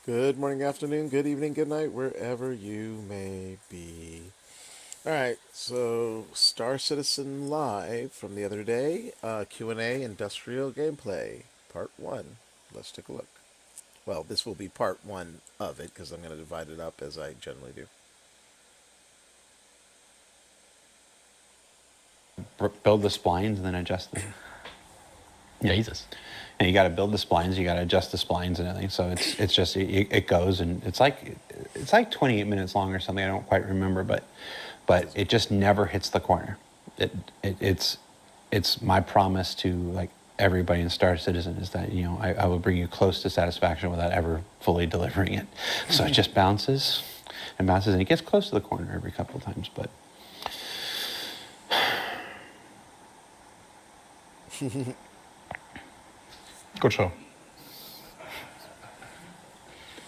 Good morning, afternoon, good evening, good night, wherever you may be. All right, so Star Citizen Live from the other day, Q&A Industrial Gameplay, Part 1. Let's take a look. Well, this will be Part 1 of it, because I'm going to divide it up as I generally do. Build the splines and then adjust them. Jesus. And you got to build the splines, you got to adjust the splines and everything. So it's just it goes, and it's like 28 minutes long or something. I don't quite remember, but it just never hits the corner. It's my promise to like everybody in Star Citizen is that I will bring you close to satisfaction without ever fully delivering it. So it just bounces and bounces, and it gets close to the corner every couple of times, but. Good show.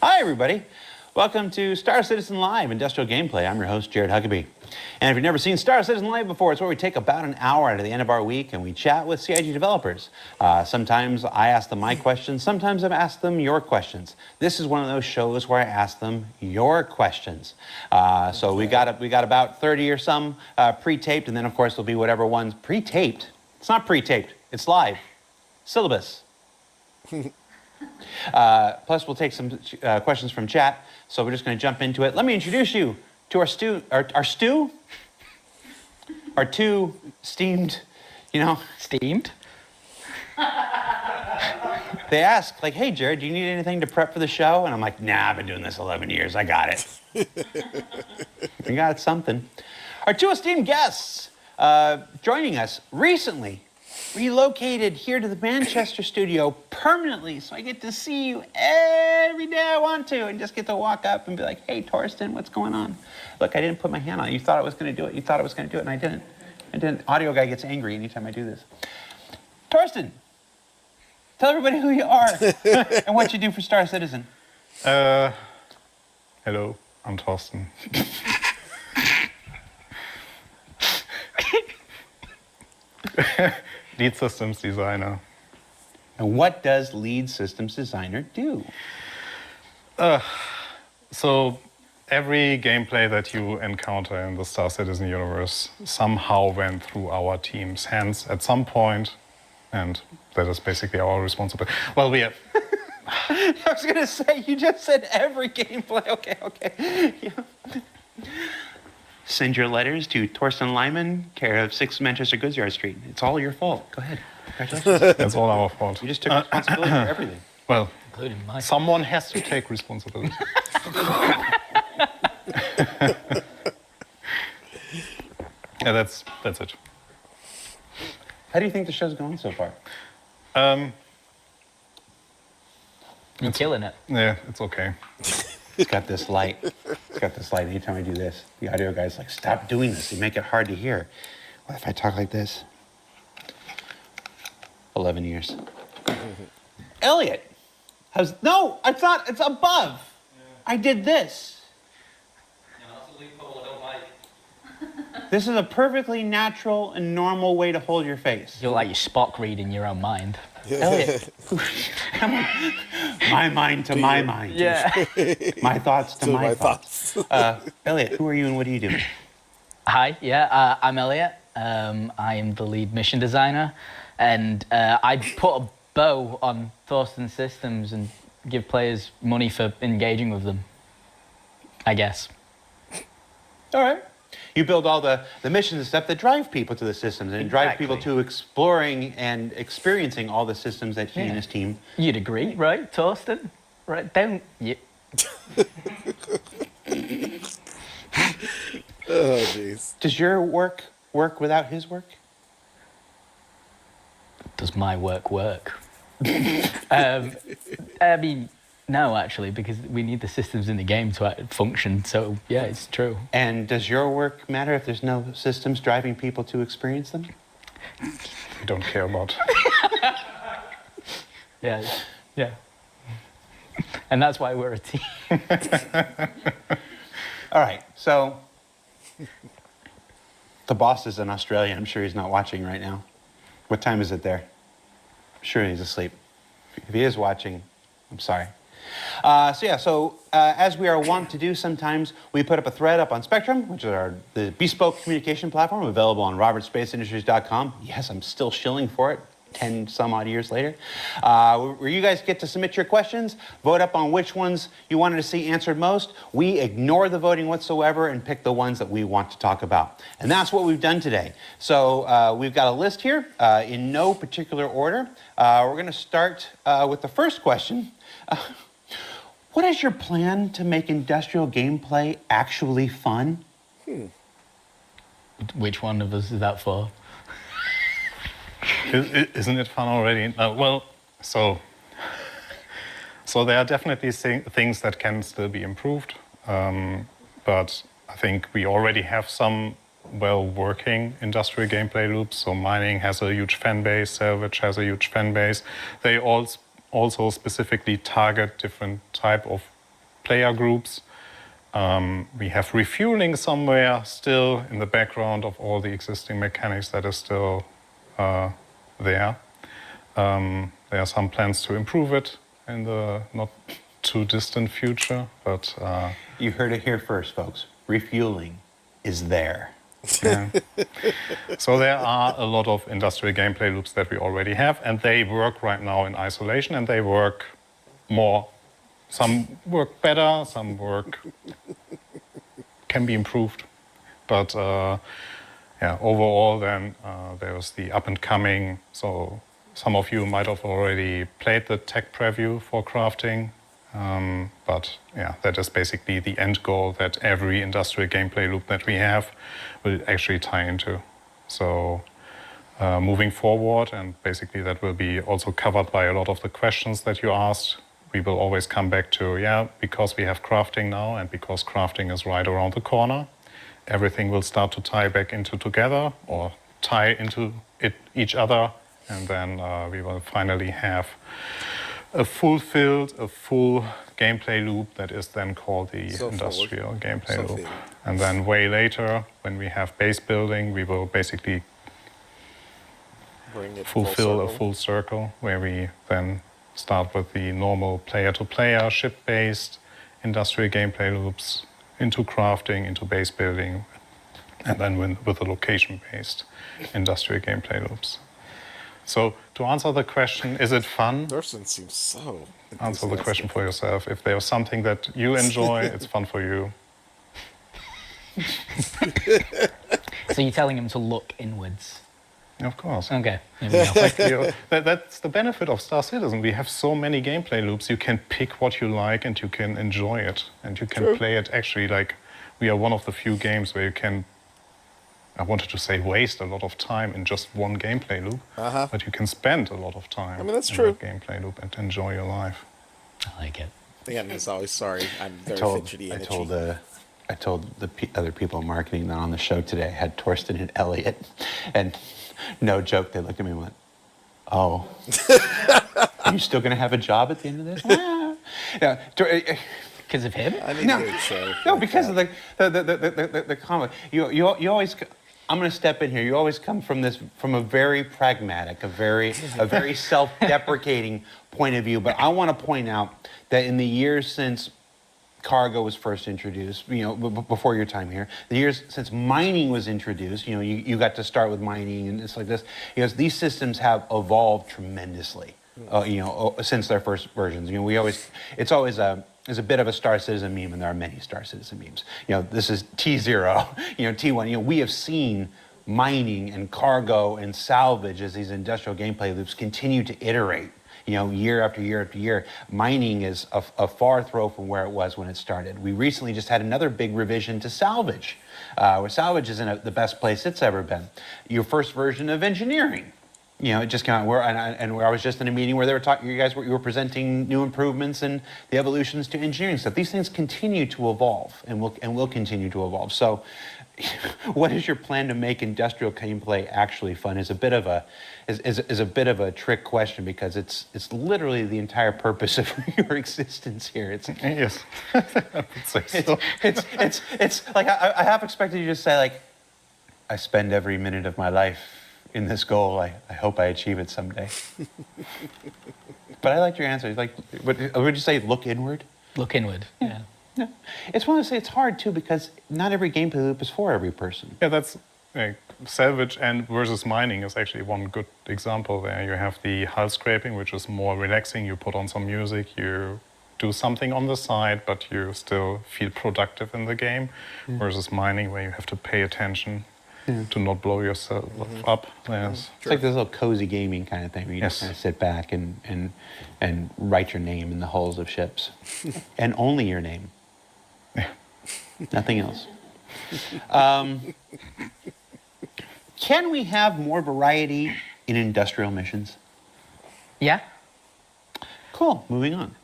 Hi, everybody. Welcome to Star Citizen Live Industrial Gameplay. I'm your host, Jared Huckabee. And if you've never seen Star Citizen Live before, it's where we take about an hour out of the end of our week and we chat with CIG developers. Sometimes I ask them my questions. Sometimes I ask them your questions. This is one of those shows where I ask them your questions. So we got about 30 or some pre-taped, and then, of course, there'll be whatever ones pre-taped. It's not pre-taped. It's live. Syllabus. Plus, we'll take some questions from chat, so we're just going to jump into it. Let me introduce you to our two steamed, Steamed? They ask, like, hey, Jared, do you need anything to prep for the show? And I'm like, nah, I've been doing this 11 years. I got it. We got something. Our two esteemed guests joining us recently relocated here to the Manchester studio permanently, so I get to see you every day I want to and just get to walk up and be like, hey, Torsten, what's going on? Look, I didn't put my hand on it. You thought I was going to do it. You thought I was going to do it, and I didn't. Audio guy gets angry anytime I do this. Torsten, tell everybody who you are and what you do for Star Citizen. Hello, I'm Torsten. Lead systems designer. And what does lead systems designer do? So every gameplay that you encounter in the Star Citizen universe somehow went through our team's hands at some point, and that is basically our responsibility. Well, we have... I was going to say, you just said every gameplay. Okay. Yeah. Send your letters to Torsten Lyman, care of 6 Manchester Goodyard Street. It's all your fault. Go ahead. Congratulations. That's all our fault. You just took responsibility for everything. Well, Including mine. someone has to take responsibility. Yeah, that's it. How do you think the show's going so far? You're killing it. Yeah, it's okay. It's got this light. Anytime I do this, the audio guy's like, stop doing this. You make it hard to hear. What if I talk like this? 11 years. Elliot! No, it's not. It's above. Yeah. I did this. No, that's a loophole I don't like. This is a perfectly natural and normal way to hold your face. You're like your Spock reading your own mind. Elliot. My mind to my mind. Yeah. My thoughts to my thoughts. Elliot, who are you and what do you do? Hi, I'm Elliot. I am the lead mission designer, and I put a bow on Thorsten's systems and give players money for engaging with them, I guess. All right. You build all the missions and stuff that drive people to the systems and drive people to exploring and experiencing all the systems that he and his team... You'd agree, right, Thorsten? Right, don't you? Oh, jeez. Does your work without his work? Does my work work? I mean, no, actually, because we need the systems in the game to function. So, yeah, it's true. And does your work matter if there's no systems driving people to experience them? We don't care about. Yeah. And that's why we're a team. All right, so the boss is in Australia. I'm sure he's not watching right now. What time is it there? I'm sure he's asleep. If he is watching, I'm sorry. As we are wont to do sometimes, we put up a thread up on Spectrum, which is the bespoke communication platform available on robertspacindustries.com. Yes, I'm still shilling for it 10 some odd years later, where you guys get to submit your questions, vote up on which ones you wanted to see answered most. We ignore the voting whatsoever and pick the ones that we want to talk about. And that's what we've done today. So we've got a list here in no particular order. We're going to start with the first question. What is your plan to make industrial gameplay actually fun? Which one of us is that for? Isn't it fun already? So there are definitely things that can still be improved, but I think we already have some well-working industrial gameplay loops. So mining has a huge fan base, salvage has a huge fan base. They also specifically target different type of player groups. We have refueling somewhere still in the background of all the existing mechanics that is still there. There are some plans to improve it in the not too distant future, but... You heard it here first, folks. Refueling is there. Yeah. So there are a lot of industrial gameplay loops that we already have, and they work right now in isolation, and they work more. Some work better, some can be improved, but overall then there's the up and coming. So some of you might have already played the tech preview for crafting. But yeah, that is basically the end goal that every industrial gameplay loop that we have will actually tie into. So moving forward, and basically that will be also covered by a lot of the questions that you asked, we will always come back to, because we have crafting now and because crafting is right around the corner, everything will start to tie back into together or tie into each other, and then we will finally have a full gameplay loop that is then called the industrial gameplay loop. And then way later, when we have base building, we will basically Bring it fulfill a full circle where we then start with the normal player-to-player ship-based industrial gameplay loops into crafting, into base building, and then with the location-based industrial gameplay loops. So to answer the question, is it fun? Thurston seems so Answer the question for yourself. If there's something that you enjoy, it's fun for you. So you're telling him to look inwards? Of course. Okay. That's the benefit of Star Citizen. We have so many gameplay loops. You can pick what you like and you can enjoy it. And you can play it actually like we are one of the few games where you can, I wanted to say waste a lot of time in just one gameplay loop, but you can spend a lot of time that's in true. that gameplay loop and enjoy your life. I like it. Again, as always, sorry. I'm very fidgety and itchy. I told the other people in marketing that on the show today, I had Torsten and Elliot, and no joke, they looked at me and went, "Oh, are you still going to have a job at the end of this?" Because of him? I need a good show. No, because of the comment. You always. I'm going to step in here. You always come from a very pragmatic, a very self-deprecating point of view. But I want to point out that in the years since cargo was first introduced, before your time here, the years since mining was introduced, you got to start with mining and it's like this. These systems have evolved tremendously, since their first versions. There's a bit of a Star Citizen meme, and there are many Star Citizen memes. This is T0, T1. We have seen mining and cargo and salvage as these industrial gameplay loops continue to iterate. Year after year after year. Mining is a far throw from where it was when it started. We recently just had another big revision to salvage, where salvage is in the best place it's ever been. Your first version of engineering. It just came out. Where I was just in a meeting where they were talking. You were presenting new improvements and the evolutions to engineering stuff. These things continue to evolve and will continue to evolve. So, what is your plan to make industrial gameplay actually fun? Is a bit of a trick question because it's literally the entire purpose of your existence here. Yes, I would say so. It's like I half expected you to say like, I spend every minute of my life in this goal. I hope I achieve it someday. But I liked your answer. Like, what would you say? Look inward. Look inward. Yeah. Yeah. It's one of those. It's hard too because not every gameplay loop is for every person. Yeah, that's salvage and versus mining is actually one good example there. You have the hull scraping, which is more relaxing. You put on some music, you do something on the side, but you still feel productive in the game. Versus mining, where you have to pay attention to not blow yourself up. Yes. It's like this little cozy gaming kind of thing where you just Yes. kind of sit back and write your name in the hulls of ships. And only your name. Nothing else. Can we have more variety in industrial missions? Yeah. Cool. Moving on.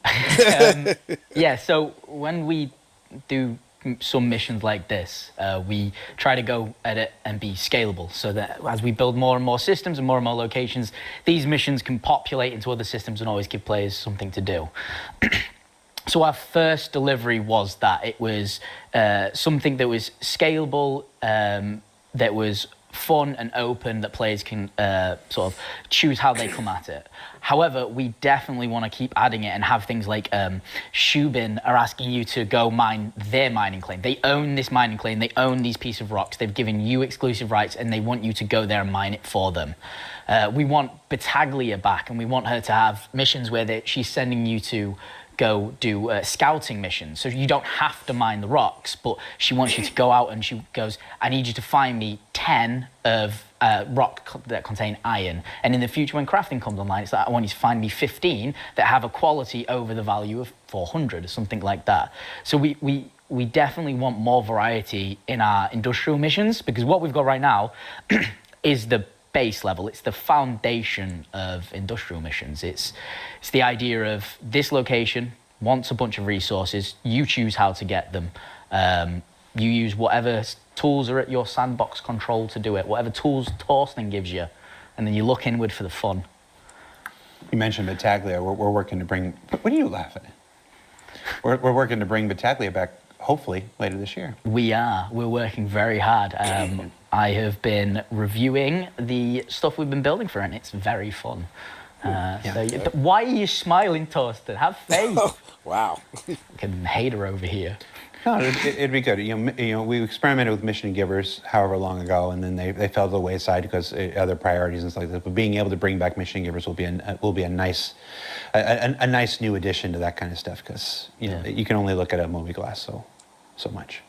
Yeah, so when we do some missions like this, we try to go at it and be scalable so that as we build more and more systems and more locations, these missions can populate into other systems and always give players something to do. So our first delivery was that. It was something that was scalable, that was fun and open, that players can sort of choose how they come at it. However, we definitely want to keep adding it and have things like Shubin are asking you to go mine their mining claim. They own this mining claim, they own these pieces of rocks, they've given you exclusive rights and they want you to go there and mine it for them. We want Battaglia back, and we want her to have missions where she's sending you to go do scouting missions. So you don't have to mine the rocks, but she wants you to go out and she goes, I need you to find me 10 of rock that contain iron. And in the future when crafting comes online, it's like, I want you to find me 15 that have a quality over the value of 400 or something like that. So we definitely want more variety in our industrial missions, because what we've got right now is the base level. It's the foundation of industrial missions. It's the idea of this location wants a bunch of resources. You choose how to get them. You use whatever tools are at your sandbox control to do it, whatever tools Torsten gives you, and then you look inward for the fun. You mentioned Battaglia. We're working to bring... What are you laughing at? We're working to bring Battaglia back, hopefully, later this year. We are. We're working very hard. I have been reviewing the stuff we've been building for it, and it's very fun. Why are you smiling, Torsten? Have faith. Wow. Fucking hater over here. No, it'd be good. You know, we experimented with mission givers however long ago, and then they fell to the wayside because other priorities and stuff like that. But being able to bring back mission givers will be a nice new addition to that kind of stuff, because you can only look at a movie glass so much.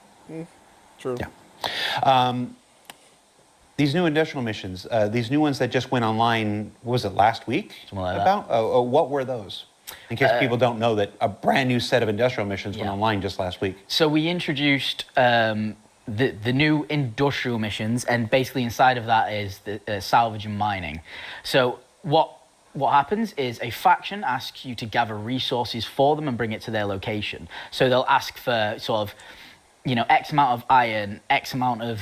True. Yeah. These new industrial missions, these new ones that just went online, what was it, last week? Something like that. What were those? In case people don't know that a brand new set of industrial missions went online just last week. So we introduced the new industrial missions, and basically inside of that is the salvage and mining. So what happens is a faction asks you to gather resources for them and bring it to their location. So they'll ask for sort of, X amount of iron, X amount of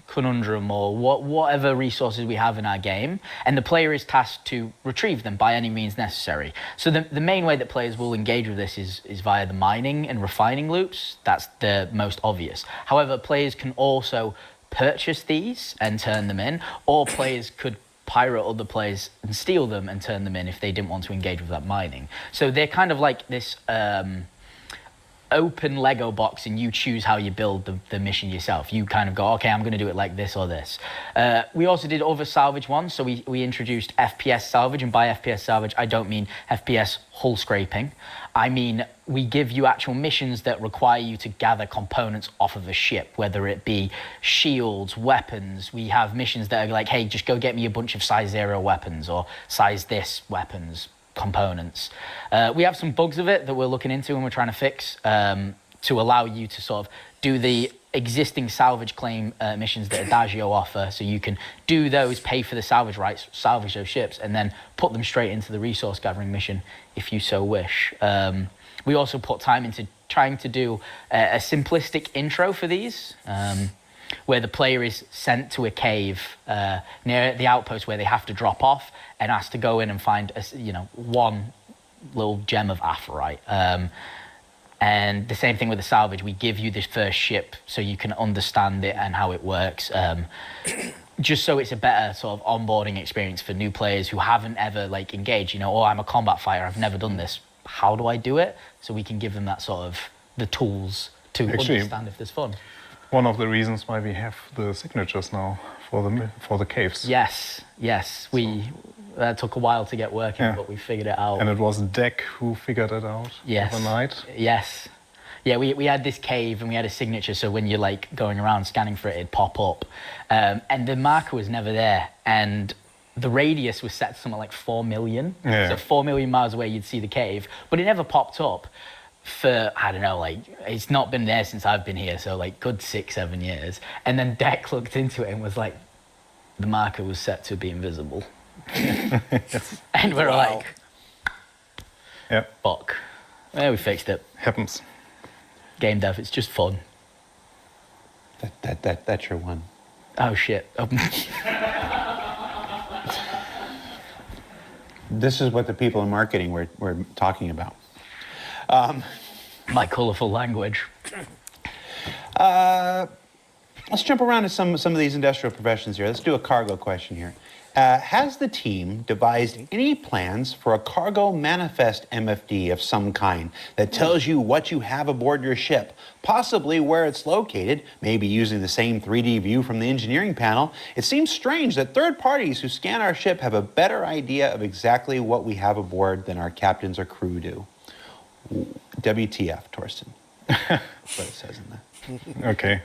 conundrum, or whatever resources we have in our game, and the player is tasked to retrieve them by any means necessary. So the main way that players will engage with this is via the mining and refining loops. That's the most obvious. However, players can also purchase these and turn them in, or players could pirate other players and steal them and turn them in if they didn't want to engage with that mining. So they're kind of like this open Lego box, and you choose how you build the mission yourself. You kind of go, okay, I'm going to do it like this or this. We also did other salvage ones. So we introduced FPS salvage, and by FPS salvage, I don't mean FPS hull scraping. I mean, we give you actual missions that require you to gather components off of a ship, whether it be shields, weapons. We have missions that are like, hey, just go get me a bunch of size 0 weapons, or size this weapons, components. We have some bugs of it that we're looking into and we're trying to fix to allow you to sort of do the existing salvage claim missions that Adagio offer, so you can do those, pay for the salvage rights, salvage those ships, and then put them straight into the resource gathering mission if you so wish. We also put time into trying to do a simplistic intro for these, where the player is sent to a cave near the outpost where they have to drop off and asked to go in and find one little gem of aphorite. And the same thing with the salvage. We give you this first ship so you can understand it and how it works. just so it's a better sort of onboarding experience for new players who haven't ever like engaged. You know, oh, I'm a combat fighter, I've never done this. How do I do it? So we can give them that sort of the tools to understand if there's fun. One of the reasons why we have the signatures now for the caves. Yes. We that took a while to get working, but we figured it out. And it was Deck who figured it out overnight. Yes. Yeah, we had this cave and we had a signature, so when you're like going around scanning for it, it'd pop up. And the marker was never there. And the radius was set to something like 4 million. Yeah. So 4 million miles away, you'd see the cave. But it never popped up for, I don't know, like, it's not been there since I've been here, so like good 6-7 years. And then Deck looked into it and was like, the marker was set to be invisible. And we're like, fuck. Yeah, we fixed it. Happens. Game dev, it's just fun. That's your one. Oh shit. This is what the people in marketing were talking about. My colourful language. Let's jump around to some of these industrial professions here. Let's do a cargo question here. Has the team devised any plans for a cargo manifest MFD of some kind that tells you what you have aboard your ship, possibly where it's located, maybe using the same 3D view from the engineering panel? It seems strange that third parties who scan our ship have a better idea of exactly what we have aboard than our captains or crew do. WTF, Torsten. That's what it says in that. Okay.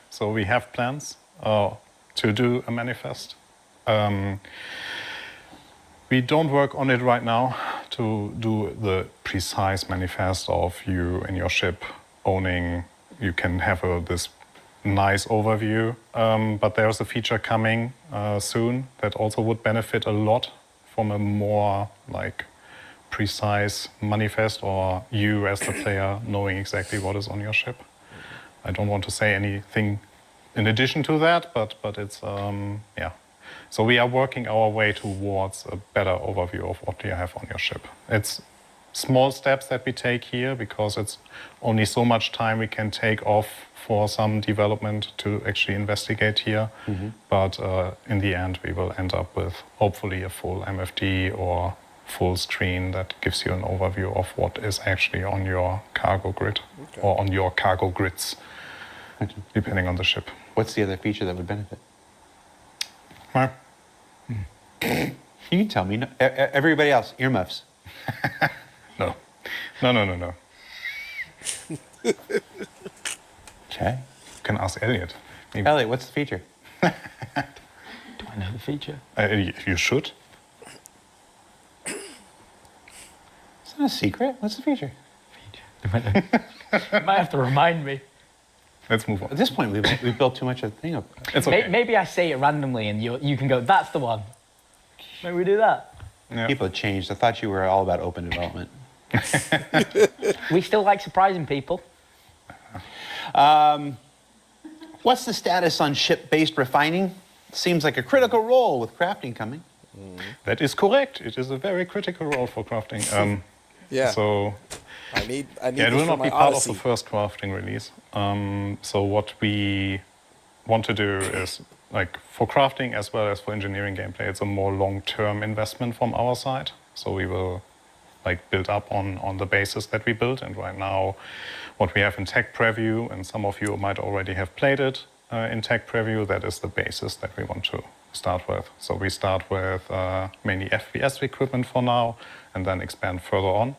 So we have plans to do a manifest. We don't work on it right now to do the precise manifest of you and your ship owning. You can have this nice overview, but there's a feature coming soon that also would benefit a lot from a more like precise manifest, or you as the player knowing exactly what is on your ship. I don't want to say anything in addition to that, but it's So we are working our way towards a better overview of what you have on your ship. It's small steps that we take here because it's only so much time we can take off for some development to actually investigate here. Mm-hmm. But in the end, we will end up with hopefully a full MFD or full screen that gives you an overview of what is actually on your cargo grid or on your cargo grids, depending on the ship. What's the other feature that would benefit? Huh? You can tell me. No, everybody else, earmuffs. No. Okay. You can ask Elliot. Maybe. Elliot, what's the feature? Do I know the feature? You should. It's not a secret. What's the feature? You might have to remind me. Let's move on. At this point, we've built too much of the thing up. It's okay. Maybe I say it randomly and you can go, that's the one. Maybe we do that. Yeah. People have changed. I thought you were all about open development. We still like surprising people. What's the status on ship-based refining? Seems like a critical role with crafting coming. That is correct. It is a very critical role for crafting. So I need it this will for not my be part Odyssey. of the first crafting release. So what we want to do is, like, for crafting as well as for engineering gameplay, it's a more long-term investment from our side. So we will build up on the basis that we built. And right now, what we have in tech preview, and some of you might already have played it in tech preview, that is the basis that we want to start with. So we start with mainly FPS equipment for now, and then expand further on.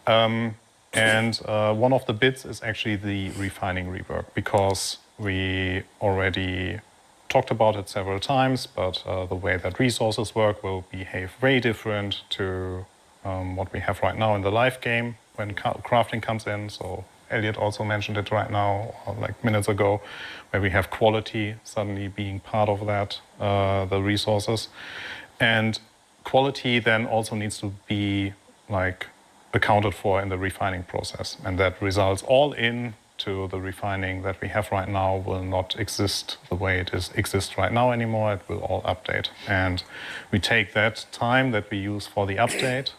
One of the bits is actually the refining rework, because we already talked about it several times, but the way that resources work will behave very different to what we have right now in the live game when crafting comes in. So Elliot also mentioned it right now, like minutes ago, where we have quality suddenly being part of that, the resources. And quality then also needs to be accounted for in the refining process. And that results all in to the refining that we have right now will not exist the way it exists right now anymore. It will all update. And we take that time that we use for the update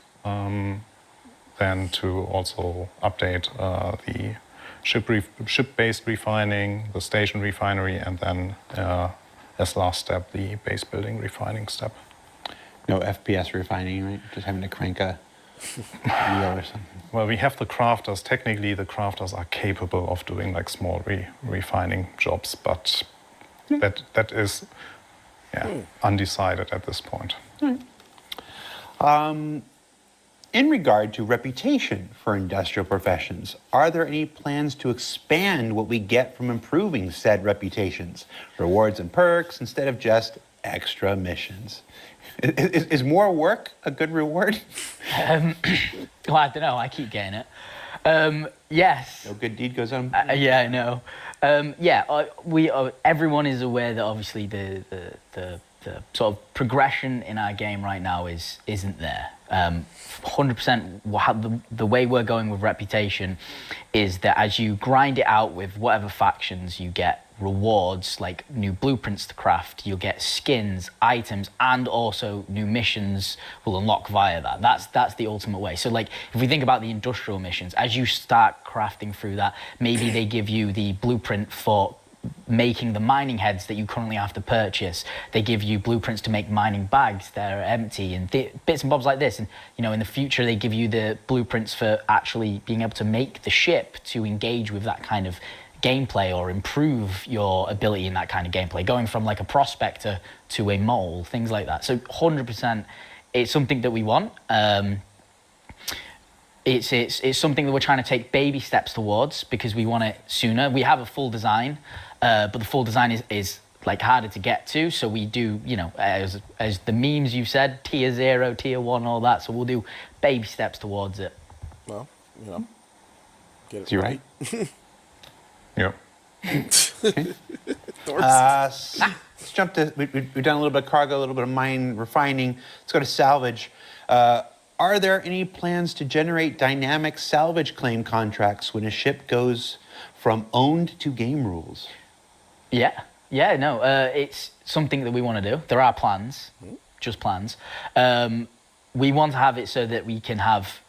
then to also update the ship-based refining, the station refinery, and then as last step, the base building refining step. No FPS refining, right? Just having to crank a wheel or something. Well, we have the crafters. Technically, the crafters are capable of doing like small refining jobs, but that is undecided at this point. In regard to reputation for industrial professions, are there any plans to expand what we get from improving said reputations? Rewards and perks instead of just extra missions. Is more work a good reward? Well, I don't know. I keep getting it. Yes. No good deed goes on. Yeah, I know. Everyone is aware that obviously the sort of progression in our game right now isn't there. 100% the way we're going with reputation is that as you grind it out with whatever factions, you get rewards like new blueprints to craft, you'll get skins, items, and also new missions will unlock via that. That's the ultimate way. So like if we think about the industrial missions, as you start crafting through that, maybe they give you the blueprint for making the mining heads that you currently have to purchase. They give you blueprints to make mining bags that are empty and bits and bobs like this. And in the future they give you the blueprints for actually being able to make the ship to engage with that kind of gameplay or improve your ability in that kind of gameplay, going from like a prospector to a mole, things like that. So 100% it's something that we want. It's something that we're trying to take baby steps towards because we want it sooner. We have a full design, but the full design is like harder to get to. So we do, as the memes you said, tier 0, tier 1, all that. So we'll do baby steps towards it. Well, get it. Is he right? Yeah. Let's jump to, we've done a little bit of cargo, a little bit of mine refining. Let's go to salvage. Are there any plans to generate dynamic salvage claim contracts when a ship goes from owned to game rules? It's something that we want to do. There are plans, just plans. We want to have it so that we can have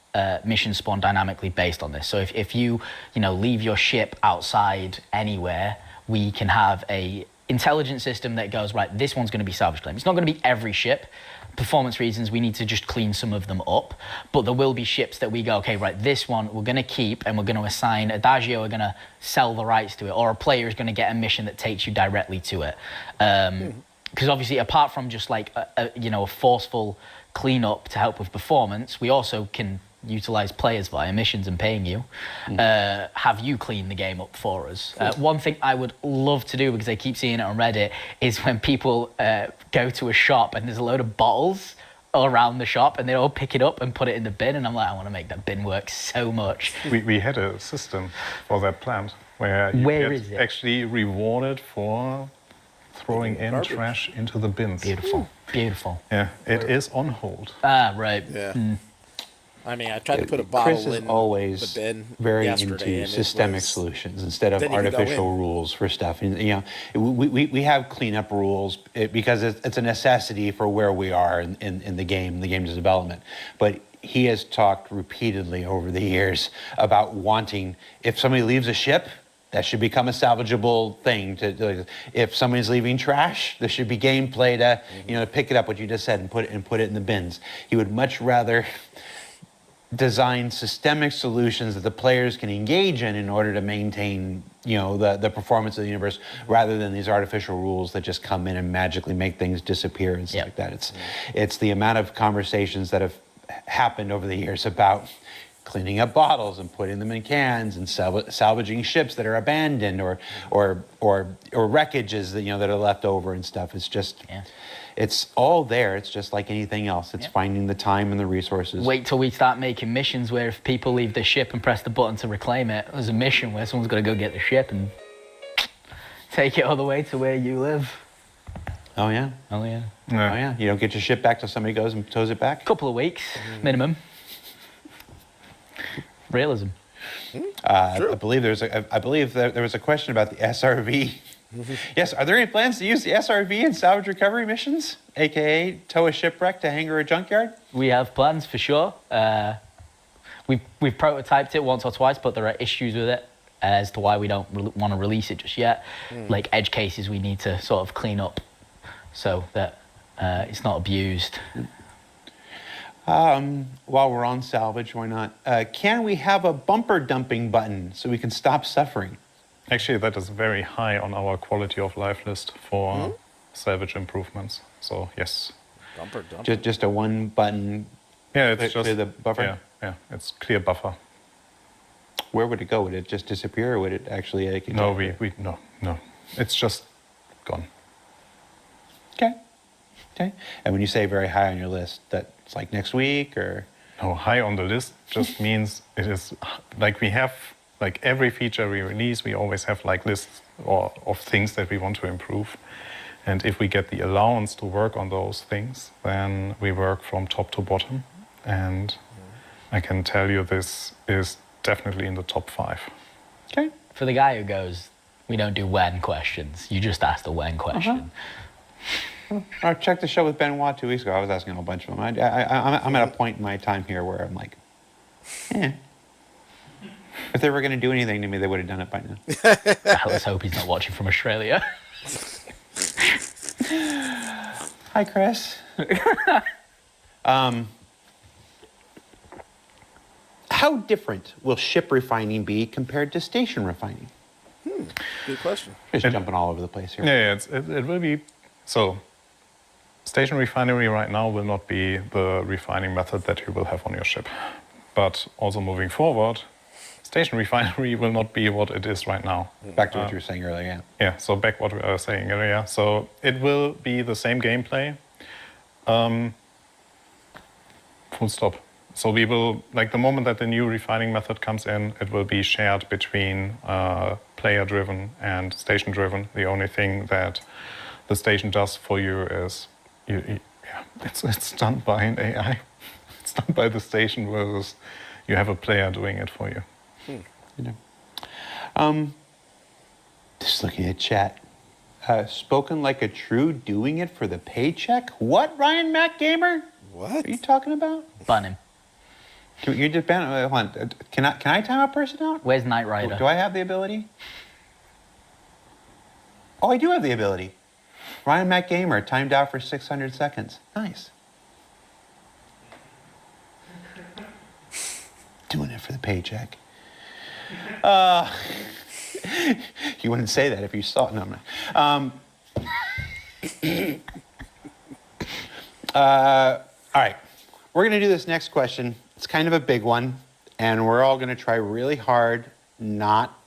missions spawn dynamically based on this. So if you leave your ship outside anywhere, we can have a intelligence system that goes, right, this one's going to be salvage claim. It's not going to be every ship. Performance reasons, we need to just clean some of them up. But there will be ships that we go, okay, right, this one we're going to keep and we're going to assign Adagio, we're going to sell the rights to it, or a player is going to get a mission that takes you directly to it. Because obviously, apart from just like a forceful cleanup to help with performance, we also can utilize players via missions and paying you, have you clean the game up for us. One thing I would love to do, because I keep seeing it on Reddit, is when people go to a shop and there's a load of bottles around the shop and they all pick it up and put it in the bin, and I'm like, I want to make that bin work so much. We had a system for that plant where you get actually rewarded for throwing in trash into the bins. Beautiful. Yeah, it is on hold. Ah, right. Yeah. I mean, I tried to put a bottle Chris is in always the bin very yesterday, into systemic solutions instead of didn't even go artificial in. rules for stuff. And we have cleanup rules because it's a necessity for where we are in the game's development. But he has talked repeatedly over the years about wanting, if somebody leaves a ship, that should become a salvageable thing. If somebody's leaving trash, there should be gameplay to pick it up, what you just said, and put it in the bins. He would much rather design systemic solutions that the players can engage in order to maintain, the performance of the universe, rather than these artificial rules that just come in and magically make things disappear and stuff like that. It's the amount of conversations that have happened over the years about cleaning up bottles and putting them in cans and salvaging ships that are abandoned or wreckages that are left over and stuff. It's just, it's all there. It's just like anything else. It's finding the time and the resources. Wait till we start making missions where if people leave the ship and press the button to reclaim it, there's a mission where someone's got to go get the ship and take it all the way to where you live. Oh, yeah? Oh, yeah. Oh, yeah. You don't get your ship back till somebody goes and tows it back? Couple of weeks, minimum. Realism. I believe there was a question about the SRV. Yes, are there any plans to use the SRV in salvage recovery missions, aka tow a shipwreck to hangar or junkyard? We have plans for sure. We've prototyped it once or twice, but there are issues with it as to why we don't want to release it just yet. Like edge cases we need to sort of clean up so that it's not abused. While we're on salvage, why not? Can we have a bumper dumping button so we can stop suffering? Actually, that is very high on our quality of life list for salvage improvements. So yes. Bumper dumper. Just a one button. Yeah, it's Clear- just clear the buffer? Yeah, it's clear buffer. Where would it go? Would it just disappear, or would it actually? No, no. It's just gone. Okay. Okay. And when you say very high on your list, that's like next week, or? No, high on the list just means it is like we have like every feature we release, we always have like lists of things that we want to improve. And if we get the allowance to work on those things, then we work from top to bottom. And I can tell you this is definitely in the top 5. Okay. For the guy who goes, we don't do when questions, you just asked a when question. I checked the show with Benoit 2 weeks ago. I was asking a whole bunch of them. I'm at a point in my time here where I'm like, if they were going to do anything to me, they would have done it by now. Let's hope he's not watching from Australia. Hi, Chris. How different will ship refining be compared to station refining? Good question. Just jumping all over the place here. Yeah, it will be. So, station refinery right now will not be the refining method that you will have on your ship. But also moving forward, station refinery will not be what it is right now. Back to what you were saying earlier, yeah. Yeah, so back what we were saying earlier. So it will be the same gameplay. Full stop. So we will, like the moment that the new refining method comes in, it will be shared between player-driven and station-driven. The only thing that the station does for you is, it's done by an AI. It's done by the station, whereas you have a player doing it for you. You know. Just looking at chat. Spoken like a true doing it for the paycheck? What, Ryan Mac Gamer? What? What are you talking about? Bun him. You just ban. Hold on. Can I time a person out? Where's Knight Rider? Do I have the ability? Oh, I do have the ability. Ryan Mac Gamer timed out for 600 seconds. Nice. Doing it for the paycheck. You wouldn't say that if you saw it. No, I'm not. All right. We're going to do this next question. It's kind of a big one, and we're all going to try really hard not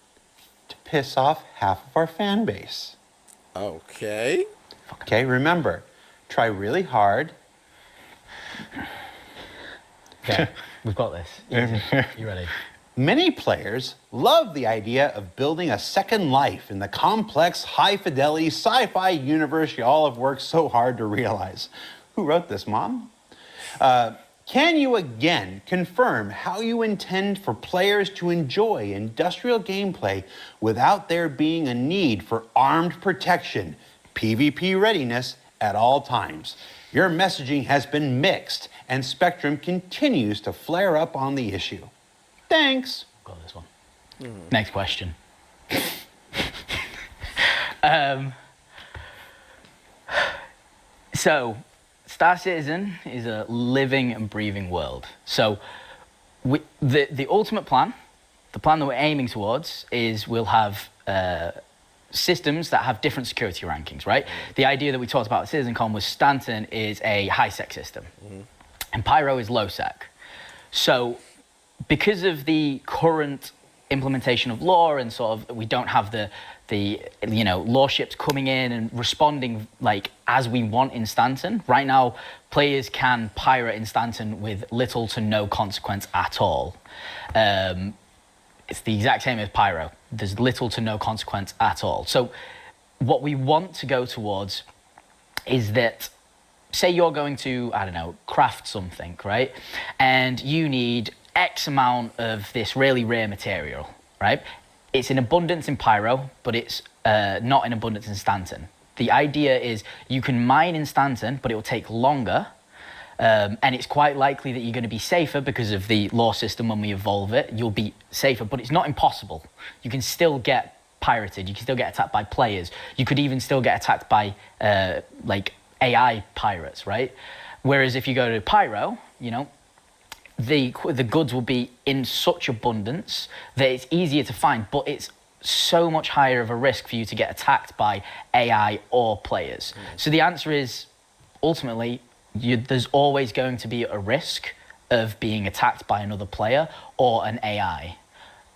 to piss off half of our fan base. Okay. Okay, remember, try really hard. Okay, we've got this. Easy. You ready? Many players love the idea of building a second life in the complex, high-fidelity sci-fi universe you all have worked so hard to realize. Who wrote this, Mom? Can you again confirm how you intend for players to enjoy industrial gameplay without there being a need for armed protection, PvP readiness at all times? Your messaging has been mixed, and Spectrum continues to flare up on the issue. Thanks. Got this one. Next question. So, Star Citizen is a living and breathing world. So, the ultimate plan, the plan that we're aiming towards, is we'll have systems that have different security rankings, right? The idea that we talked about at CitizenCon was Stanton is a high-sec system, and Pyro is low-sec. So, because of the current implementation of law and sort of we don't have the law ships coming in and responding like as we want in Stanton. Right now, players can pirate in Stanton with little to no consequence at all. It's the exact same as Pyro. There's little to no consequence at all. So what we want to go towards is that, say you're going to, I don't know, craft something, right? And you need X amount of this really rare material, right? It's in abundance in Pyro, but it's not in abundance in Stanton. The idea is you can mine in Stanton, but it will take longer, and it's quite likely that you're going to be safer because of the law system when we evolve it. You'll be safer, but it's not impossible. You can still get pirated. You can still get attacked by players. You could even still get attacked by AI pirates, right? Whereas if you go to Pyro, the goods will be in such abundance that it's easier to find, but it's so much higher of a risk for you to get attacked by AI or players. So the answer is ultimately there's always going to be a risk of being attacked by another player or an AI.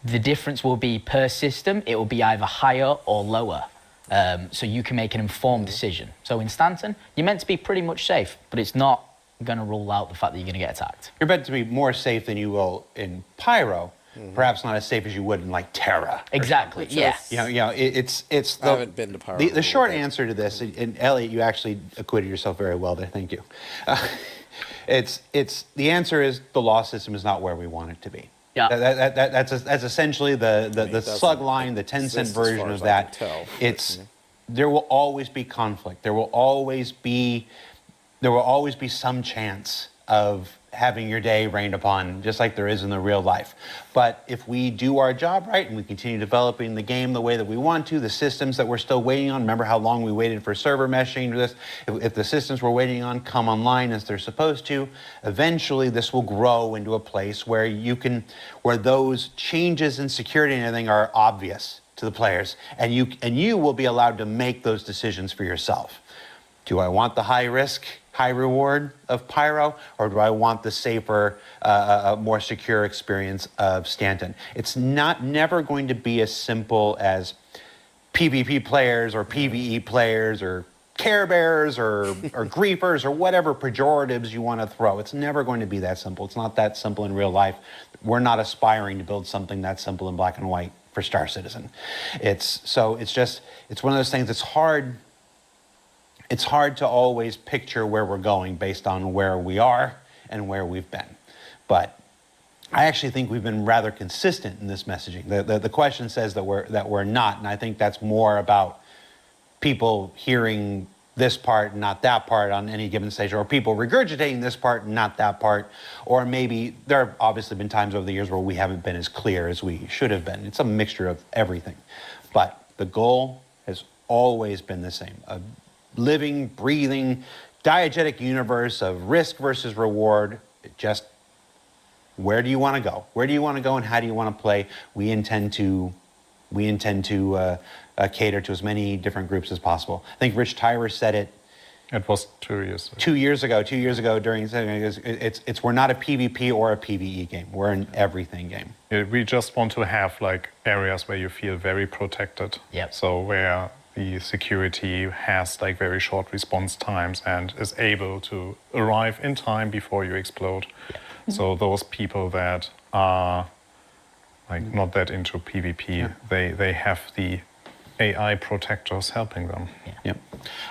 The difference will be per system, it will be either higher or lower. So you can make an informed decision. So in Stanton, you're meant to be pretty much safe, but it's not going to rule out the fact that you're going to get attacked. You're meant to be more safe than you will in Pyro, perhaps not as safe as you would in like Terra. Exactly. Yeah. It's I haven't been to Pyro. The short answer to this, and Elliot, you actually acquitted yourself very well there. Thank you. It's the answer is the law system is not where we want it to be. Yeah. That's essentially the slug line, the 10-cent version of that. There will always be conflict. There will always be some chance of having your day rained upon, just like there is in the real life. But if we do our job right and we continue developing the game the way that we want to, the systems that we're still waiting on, remember how long we waited for server meshing to this? If the systems we're waiting on come online as they're supposed to, eventually this will grow into a place where where those changes in security and everything are obvious to the players, and you will be allowed to make those decisions for yourself. Do I want the high risk, high reward of Pyro, or do I want the safer, more secure experience of Stanton? It's never going to be as simple as PvP players or PvE players or Care Bears or griefers or whatever pejoratives you want to throw. It's never going to be that simple. It's not that simple in real life. We're not aspiring to build something that simple in black and white for Star Citizen. It's one of those things that's hard. It's hard to always picture where we're going based on where we are and where we've been. But I actually think we've been rather consistent in this messaging. The question says that we're not, and I think that's more about people hearing this part and not that part on any given stage, or people regurgitating this part and not that part, or maybe there have obviously been times over the years where we haven't been as clear as we should have been. It's a mixture of everything. But the goal has always been the same. A living, breathing, diegetic universe of risk versus reward. Just where do you want to go? Where do you want to go and how do you want to play? We intend to cater to as many different groups as possible. I think Rich Tyler said it. It was 2 years ago. 2 years ago. 2 years ago during it's we're not a PvP or a PvE game. We're an everything game. We just want to have like areas where you feel very protected. Yep. So where the security has like very short response times and is able to arrive in time before you explode. Yeah. So those people that are like not that into PvP, they have the AI protectors helping them. Yeah.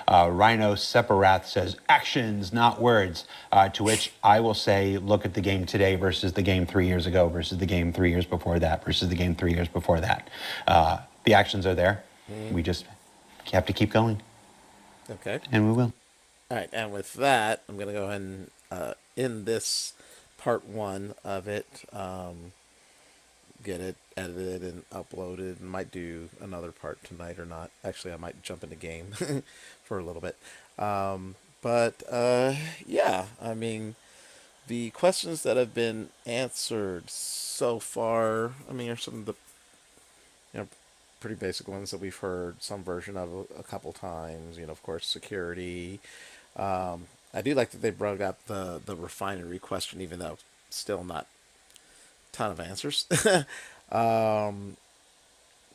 Rhino Separath says, actions, not words. To which I will say, look at the game today versus the game 3 years ago versus the game 3 years before that versus the game 3 years before that. The actions are there. We just have to keep going. Okay. And we will. All right, and with that, I'm going to go ahead and end this part one of it. Get it edited and uploaded. Might do another part tonight or not. Actually, I might jump into game for a little bit. Yeah, I mean, the questions that have been answered so far, I mean, are some of the pretty basic ones that we've heard some version of a couple times. Of course, security. I do like that they brought up the refinery question, even though still not a ton of answers.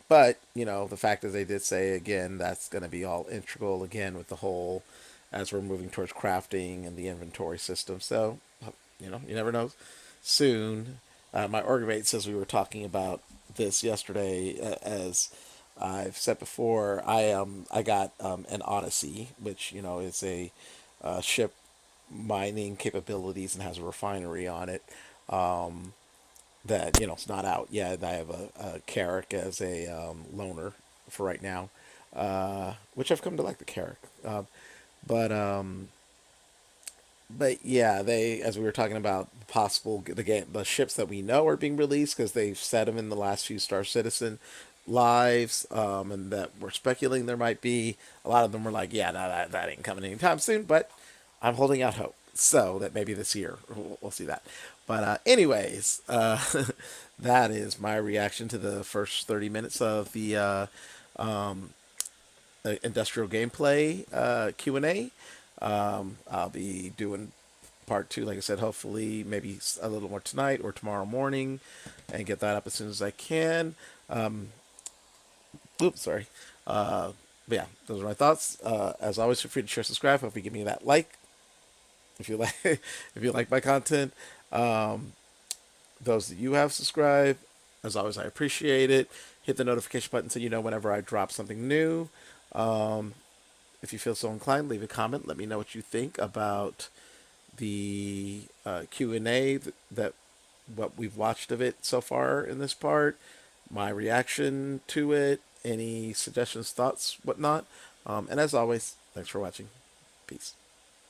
But the fact is they did say again that's going to be all integral again with the whole as we're moving towards crafting and the inventory system. So you never know. Soon, my org mate says we were talking about this yesterday. As I've said before, I got an Odyssey, which is a ship mining capabilities and has a refinery on it. That it's not out yet. I have a Carrick as a loaner for right now, which I've come to like the Carrick. But yeah, they, as we were talking about the ships that we know are being released because they've said them in the last few Star Citizen. lives, and that we're speculating there might be. A lot of them were like, yeah, no, that ain't coming anytime soon, but I'm holding out hope. So that maybe this year we'll see that. But anyways, that is my reaction to the first 30 minutes of the industrial gameplay Q&A. I'll be doing part two, like I said, hopefully maybe a little more tonight or tomorrow morning, and get that up as soon as I can. Oops, sorry. But yeah, those are my thoughts. As always, feel free to share, subscribe. Hopefully, give me that like if you like if you like my content. Those that you have subscribed, as always, I appreciate it. Hit the notification button so you know whenever I drop something new. If you feel so inclined, leave a comment. Let me know what you think about the Q&A that what we've watched of it so far in this part, my reaction to it, any suggestions, thoughts, whatnot. And as always, thanks for watching. Peace.